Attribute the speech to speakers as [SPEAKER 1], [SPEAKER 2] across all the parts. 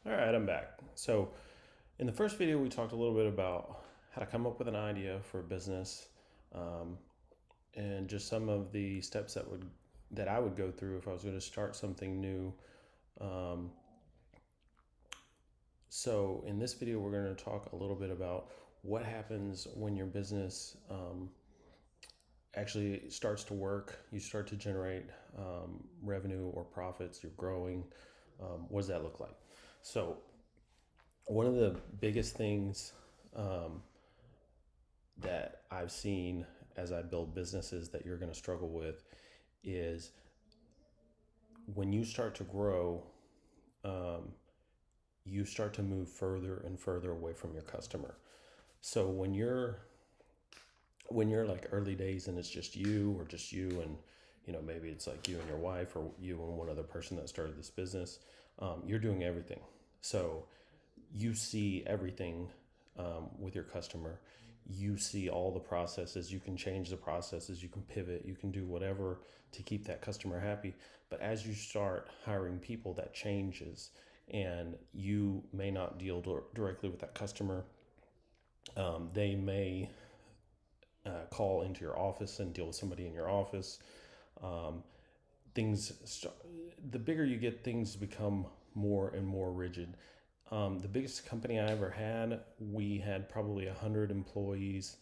[SPEAKER 1] All right, I'm back. So, in the first video, we talked a little bit about how to come up with an idea for a business, um, and just some of the steps that I would go through if I was going to start something new. Um, so, in this video, we're going to talk a little bit about what happens when your business actually starts to work. You start to generate revenue or profits. You're growing. What does that look like? So, one of the biggest things um, that I've seen as I build businesses that you're going to struggle with is when you start to grow, um, you start to move further and further away from your customer. So when you're like early days and it's just you or just you and maybe it's like you and your wife or you and one other person that started this business, you're doing everything. So you see everything with your customer. You see all the processes. You can change the processes. You can pivot. You can do whatever to keep that customer happy. But as you start hiring people, that changes, and you may not deal directly with that customer. They may call into your office and deal with somebody in your office. Um, things, the bigger you get, things become more and more rigid. The biggest company I ever had, we had probably 100 employees.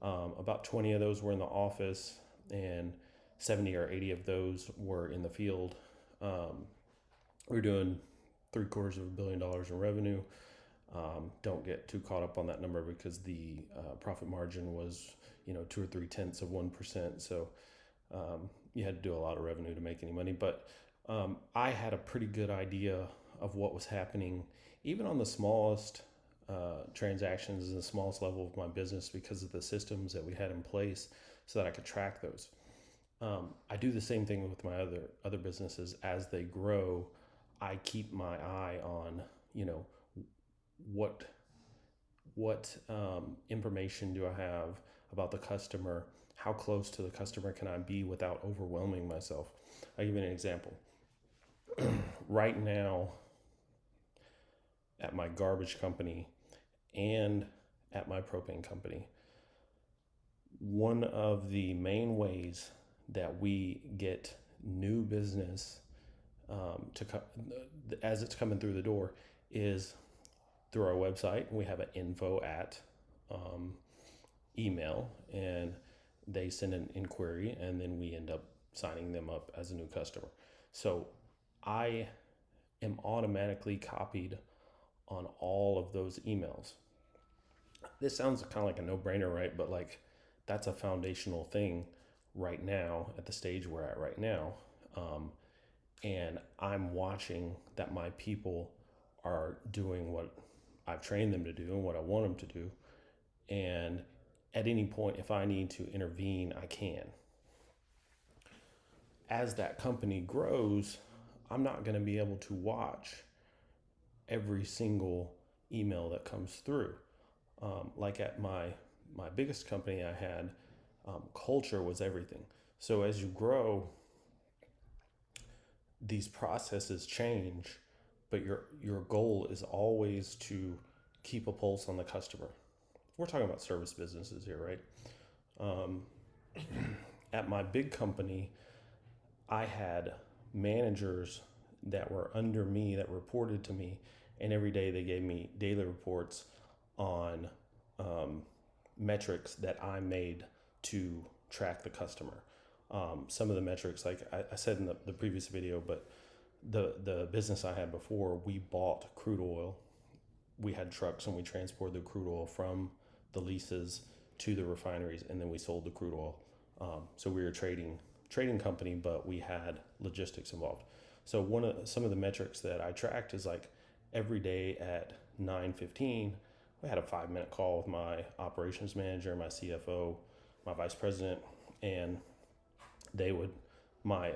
[SPEAKER 1] About 20 of those were in the office, and 70 or 80 of those were in the field. We were doing $750 million in revenue. Don't get too caught up on that number because the profit margin was, two or three tenths of 1%. So you had to do a lot of revenue to make any money. But I had a pretty good idea of what was happening, even on the smallest transactions and the smallest level of my business, because of the systems that we had in place so that I could track those. I do the same thing with my other businesses. As they grow, I keep my eye on, what information do I have about the customer? How close to the customer can I be without overwhelming myself? I'll give you an example. Right now, at my garbage company and at my propane company, one of the main ways that we get new business as it's coming through the door is through our website. We have an info at email, and they send an inquiry, and then we end up signing them up as a new customer. So I am automatically copied on all of those emails. This sounds kind of like a no-brainer, right? But like, that's a foundational thing right now at the stage we're at right now. And I'm watching that my people are doing what I've trained them to do and what I want them to do. And at any point, if I need to intervene, I can. As that company grows, I'm not going to be able to watch every single email that comes through. Like at my biggest company I had, culture was everything. So as you grow, these processes change, but your goal is always to keep a pulse on the customer. We're talking about service businesses here, right? Um, at my big company, I had managers that were under me that reported to me, and every day they gave me daily reports on metrics that I made to track the customer. Some of the metrics, like I said in the previous video, but the business I had before, we bought crude oil. We had trucks and we transported the crude oil from the leases to the refineries, and then we sold the crude oil. So we were a trading company, but we had logistics involved. So some of the metrics that I tracked is like every day at 9:15, we had a 5-minute call with my operations manager, my CFO, my vice president, and they would my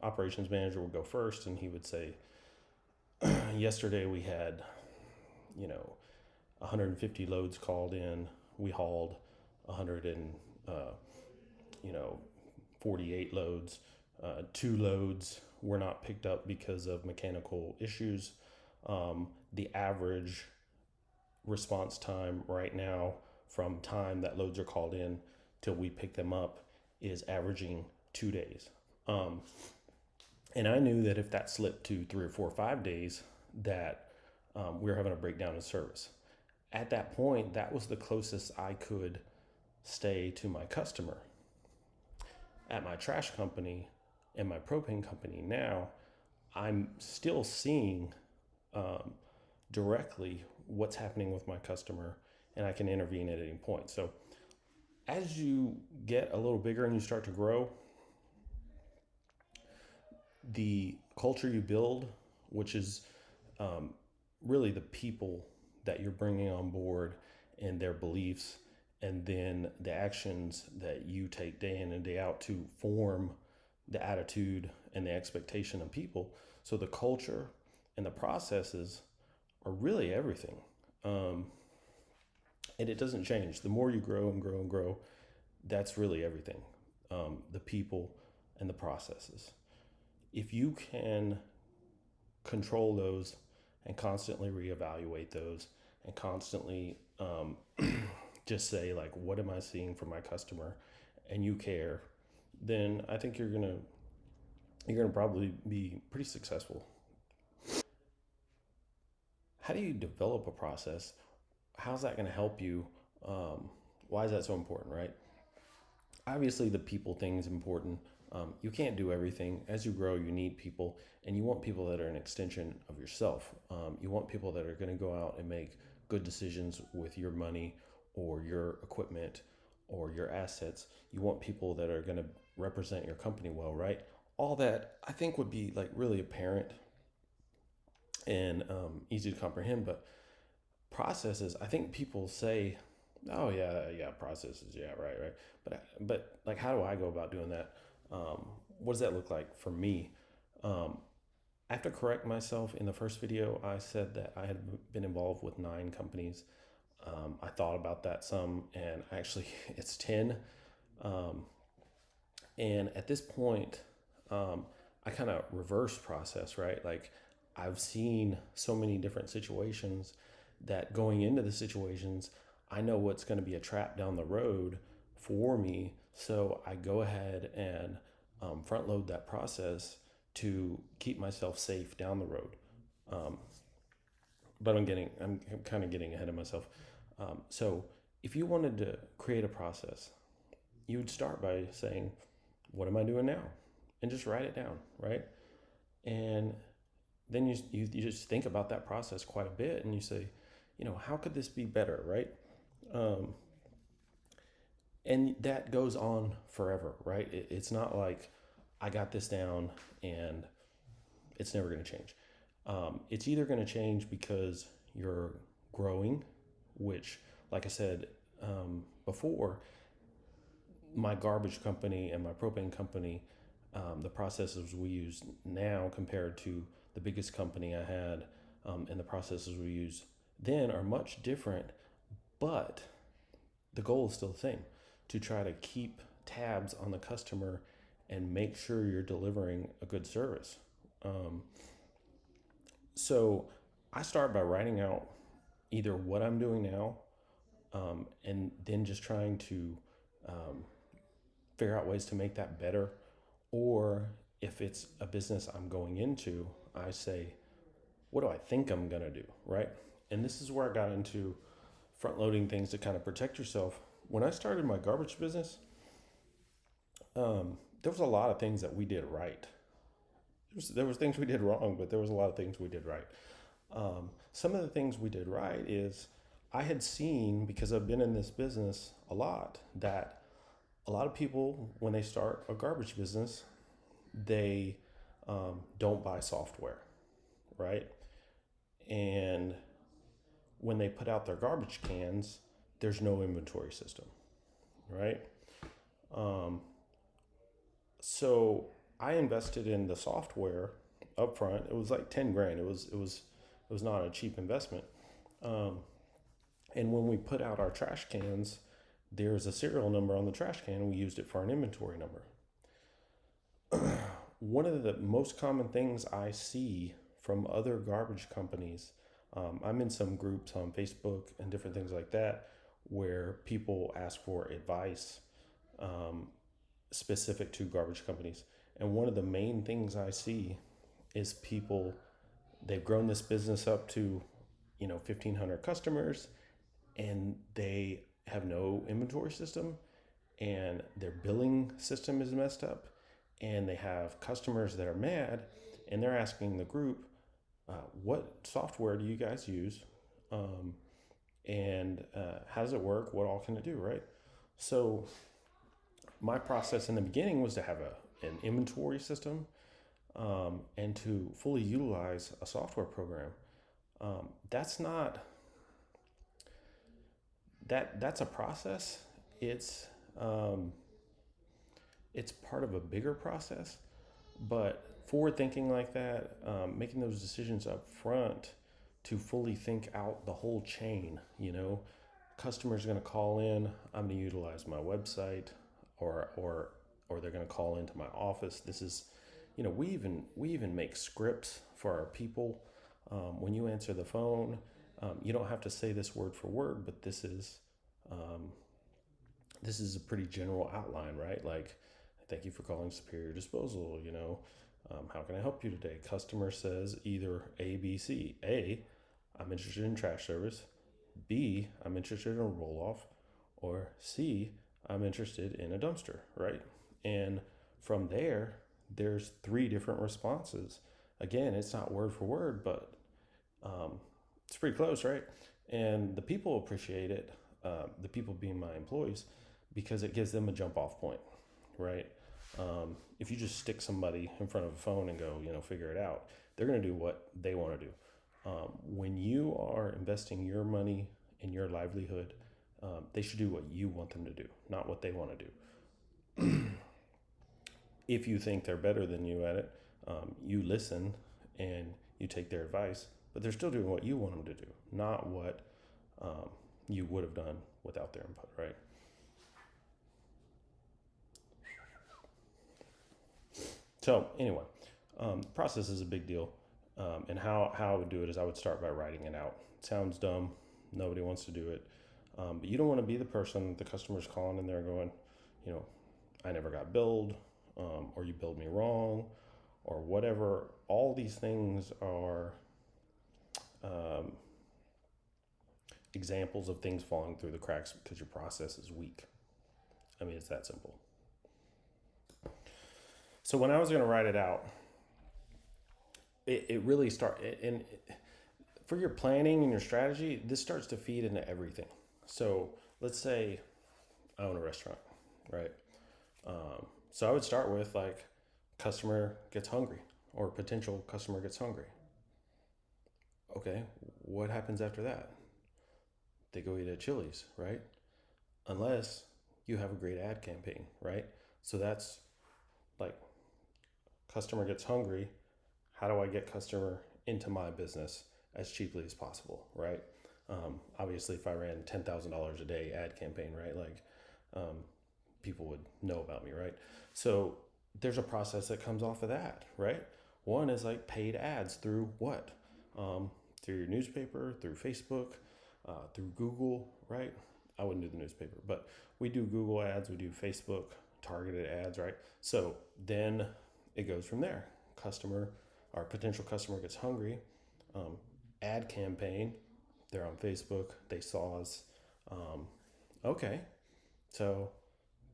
[SPEAKER 1] operations manager would go first, and he would say, yesterday we had, 150 loads called in. We hauled 100 and 48 loads. 2 loads were not picked up because of mechanical issues. The average response time right now from time that loads are called in till we pick them up is averaging 2 days. Um, and I knew that if that slipped to 3 or 4 or 5 days, that we were having a breakdown in service. At that point, that was the closest I could stay to my customer. At my trash company and my propane company now, I'm still seeing um, directly what's happening with my customer, and I can intervene at any point. So as you get a little bigger and you start to grow, the culture you build, which is um, really the people that you're bringing on board and their beliefs, and then the actions that you take day in and day out to form the attitude and the expectation of people. So the culture and the processes are really everything. Um, and it doesn't change. The more you grow and grow and grow, that's really everything. The people and the processes. If you can control those and constantly reevaluate those and constantly just say like, what am I seeing from my customer, and you care, then I think you're gonna probably be pretty successful. How do you develop a process? How's that going to help you? Why is that so important, right? Obviously, the people thing is important. You can't do everything. As you grow, you need people, and you want people that are an extension of yourself. You want people that are going to go out and make good decisions with your money or your equipment or your assets. You want people that are going to represent your company well, right? All that I think would be like really apparent and easy to comprehend. But processes, I think people say, "Oh yeah, yeah, processes, yeah, right." But like, how do I go about doing that? What does that look like for me? Um, I have to correct myself. In the first video, I said that I had been involved with 9 companies. I thought about that some, and actually, it's 10. Um, and at this point, I kind of reverse process, right? Like, I've seen so many different situations that going into the situations, I know what's going to be a trap down the road for me. So I go ahead and front load that process to keep myself safe down the road. Um, but I'm kind of getting ahead of myself. So if you wanted to create a process, you would start by saying, what am I doing now? And just write it down, right? And then you just think about that process quite a bit, and you say, how could this be better, right? Um, and that goes on forever, right? It's not like I got this down and it's never going to change. It's either going to change because you're growing, which, like I said before, my garbage company and my propane company, the processes we use now compared to the biggest company I had, and the processes we use then are much different, but the goal is still the same, to try to keep tabs on the customer and make sure you're delivering a good service. Um, so I start by writing out either what I'm doing now, and then just trying to um, figure out ways to make that better. Or if it's a business I'm going into, I say, what do I think I'm going to do? Right. And this is where I got into front loading things to kind of protect yourself. When I started my garbage business, there was a lot of things that we did right. There was things we did wrong, but there was a lot of things we did right. Some of the things we did right is I had seen, because I've been in this business a lot, that a lot of people, when they start a garbage business, they don't buy software, right? And when they put out their garbage cans, there's no inventory system, right? Um, so I invested in the software upfront. It was like 10 grand. It was not a cheap investment. Um, and when we put out our trash cans, there's a serial number on the trash can, and we used it for an inventory number. One of the most common things I see from other garbage companies. I'm in some groups on Facebook and different things like that where people ask for advice um, specific to garbage companies. And one of the main things I see is people, they've grown this business up to, 1,500 customers, and they have no inventory system, and their billing system is messed up, and they have customers that are mad, and they're asking the group, what software do you guys use? Um, and how does it work? What all can it do, right? So my process in the beginning was to have an inventory system, and to fully utilize a software program. That's not that's a process. It's um, it's part of a bigger process, but forward thinking like that, making those decisions up front to fully think out the whole chain. Customers are going to call in. I'm going to utilize my website, or they're going to call into my office. This is, we even make scripts for our people. When you answer the phone, you don't have to say this word for word, but um, this is a pretty general outline, right? Like, thank you for calling Superior Disposal. How can I help you today? Customer says either A, B, C. A, I'm interested in trash service. B, I'm interested in a roll off. Or C, I'm interested in a dumpster, right? And from there, there's three different responses. Again, it's not word for word, but it's pretty close, right? And the people appreciate it, the people being my employees, because it gives them a jump off point, right? If you just stick somebody in front of a phone and go, figure it out, they're going to do what they want to do. When you are investing your money in your livelihood, they should do what you want them to do, not what they want to do. If you think they're better than you at it, you listen and you take their advice, but they're still doing what you want them to do, not what you would have done without their input, right? So anyway, process is a big deal, and how I would do it is I would start by writing it out. It sounds dumb, nobody wants to do it, but you don't want to be the person the customer's calling and they're going, you know, I never got billed, or you billed me wrong, or whatever. All these things are um, examples of things falling through the cracks because your process is weak. I mean, it's that simple. So when I was going to write it out, it really started, and for your planning and your strategy, this starts to feed into everything. So let's say I own a restaurant, right? So I would start with like, customer gets hungry, or potential customer gets hungry. Okay, what happens after that? They go eat at Chili's, right? Unless you have a great ad campaign, right? So that's like, customer gets hungry. How do I get customer into my business as cheaply as possible, right? Obviously, if I ran $10,000 a day ad campaign, right, like, um, people would know about me, right? So there's a process that comes off of that, right? One is like paid ads through what? Through your newspaper, through Facebook, through Google, right? I wouldn't do the newspaper, but we do Google ads, we do Facebook targeted ads, right? So then it goes from there. Customer, our potential customer gets hungry. Um, Ad campaign, they're on Facebook, they saw us. Okay, so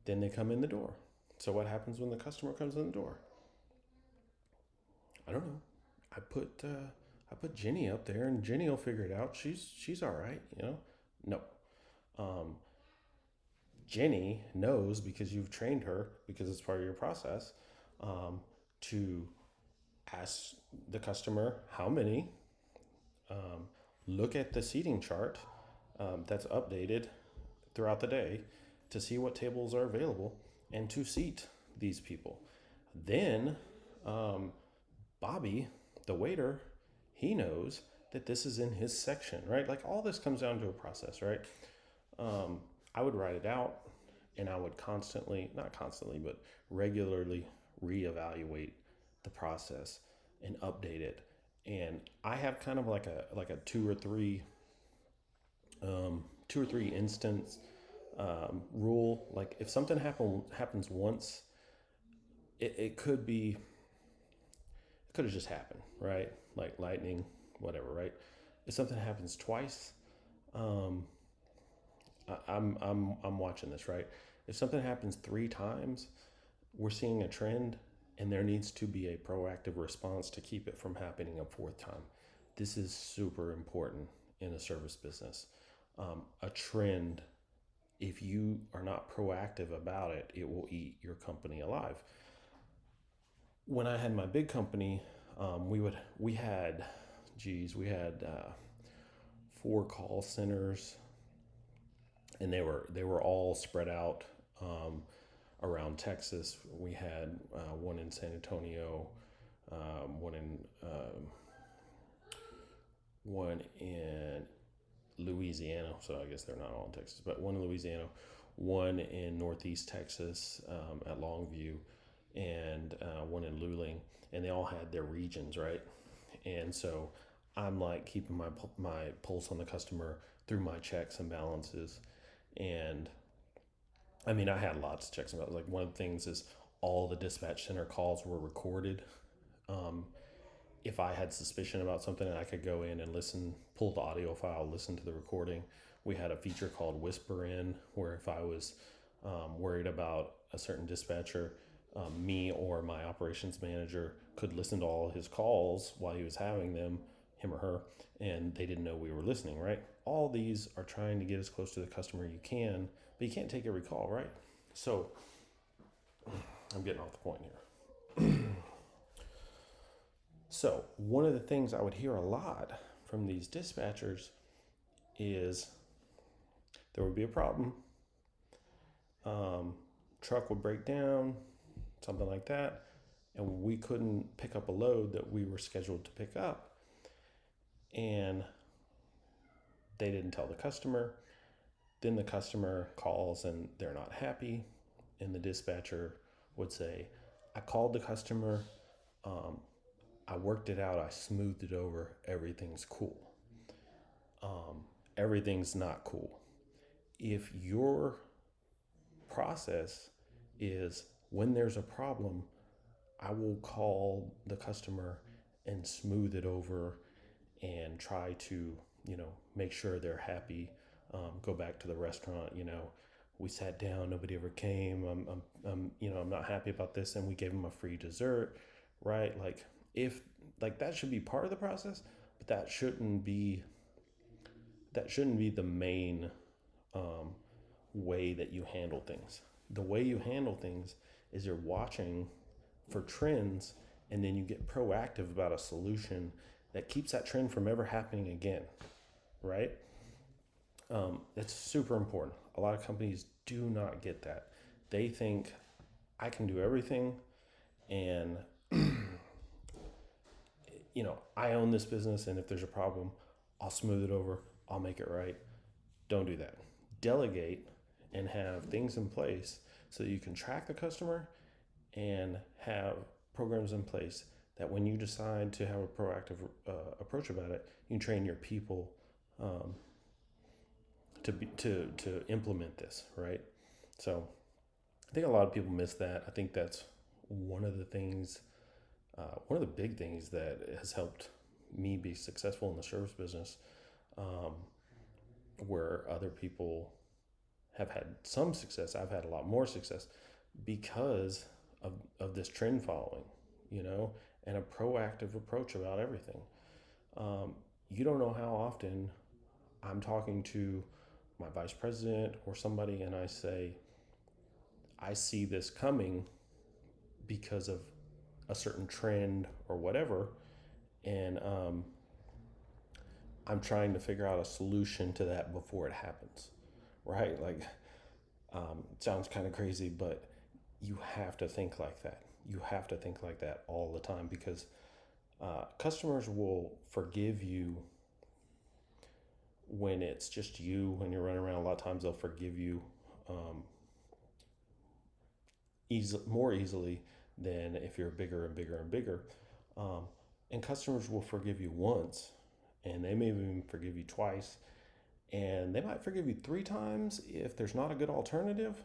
[SPEAKER 1] then they come in the door. So what happens when the customer comes in the door? I don't know. I put Jenny up there, and Jenny will figure it out. She's all right, you know. No, um, Jenny knows, because you've trained her, because it's part of your process, to ask the customer how many. Look at the seating chart, that's updated throughout the day, to see what tables are available and to seat these people. Then, Bobby, the waiter, he knows that this is in his section, right? Like, all this comes down to a process, right? I would write it out, and I would constantly, not constantly, but regularly reevaluate the process and update it. And I have kind of like a two or three instance rule. Like if something happens once, it could have just happened, right? Like lightning, whatever, right? If something happens twice, um, I'm watching this, right? If something happens three times, we're seeing a trend, and there needs to be a proactive response to keep it from happening a fourth time. This is super important in a service business. A trend, if you are not proactive about it, it will eat your company alive. When I had my big company, we had, we had four call centers, and they were all spread out around Texas. We had one in San Antonio, one in one in Louisiana. So I guess they're not all in Texas, but one in Louisiana, one in Northeast Texas at Longview, and one in Luling, and they all had their regions, right? And so I'm like keeping my pulse on the customer through my checks and balances, and I mean I had lots of checks and balances. Like one of the things is all the dispatch center calls were recorded. Um, if I had suspicion about something, I could go in and listen, pull the audio file, listen to the recording. We had a feature called Whisper In, where if I was worried about a certain dispatcher, me or my operations manager could listen to all his calls while he was having them, him or her, and they didn't know we were listening, right? All these are trying to get as close to the customer you can, but you can't take every call, right? So I'm getting off the point here. So, one of the things I would hear a lot from these dispatchers is there would be a problem, truck would break down, something like that, and we couldn't pick up a load that we were scheduled to pick up. And they didn't tell the customer. Then the customer calls and they're not happy, and the dispatcher would say, I called the customer, um, I worked it out, I smoothed it over, everything's cool. Everything's not cool. If your process is when there's a problem, I will call the customer and smooth it over and try to, make sure they're happy, go back to the restaurant, we sat down, nobody ever came, I'm not happy about this, and we gave them a free dessert, right? Like, if like that should be part of the process, but that shouldn't be the main um, way that you handle things. The way you handle things is you're watching for trends, and then you get proactive about a solution that keeps that trend from ever happening again, right? It's super important. A lot of companies do not get that. They think I can do everything, and I own this business, and if there's a problem, I'll smooth it over, I'll make it right. Don't do that. Delegate and have things in place so that you can track the customer and have programs in place that when you decide to have a proactive approach about it, you can train your people um, to implement this, right? So I think a lot of people miss that. I think that's one of the things, one of the big things that has helped me be successful in the service business, um, where other people have had some success. I've had a lot more success because of this trend following, and a proactive approach about everything. You don't know how often I'm talking to my vice president or somebody, and I say, I see this coming because of a certain trend or whatever, and I'm trying to figure out a solution to that before it happens, right? Like, it sounds kind of crazy, but you have to think like that. You have to think like that all the time, because customers will forgive you when it's just you and you're running around. A lot of times they'll forgive you um, more easily than if you're bigger and bigger and bigger. Um, And customers will forgive you once, and they may even forgive you twice, and they might forgive you 3 times if there's not a good alternative.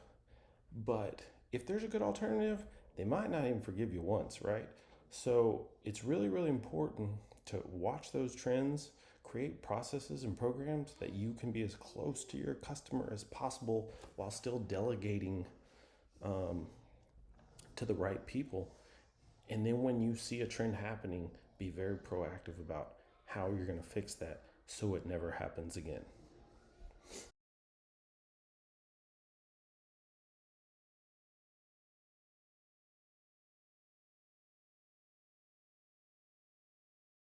[SPEAKER 1] But if there's a good alternative, they might not even forgive you once, right? So it's really, really important to watch those trends, create processes and programs that you can be as close to your customer as possible while still delegating um, to the right people. And then when you see a trend happening, be very proactive about how you're going to fix that so it never happens again.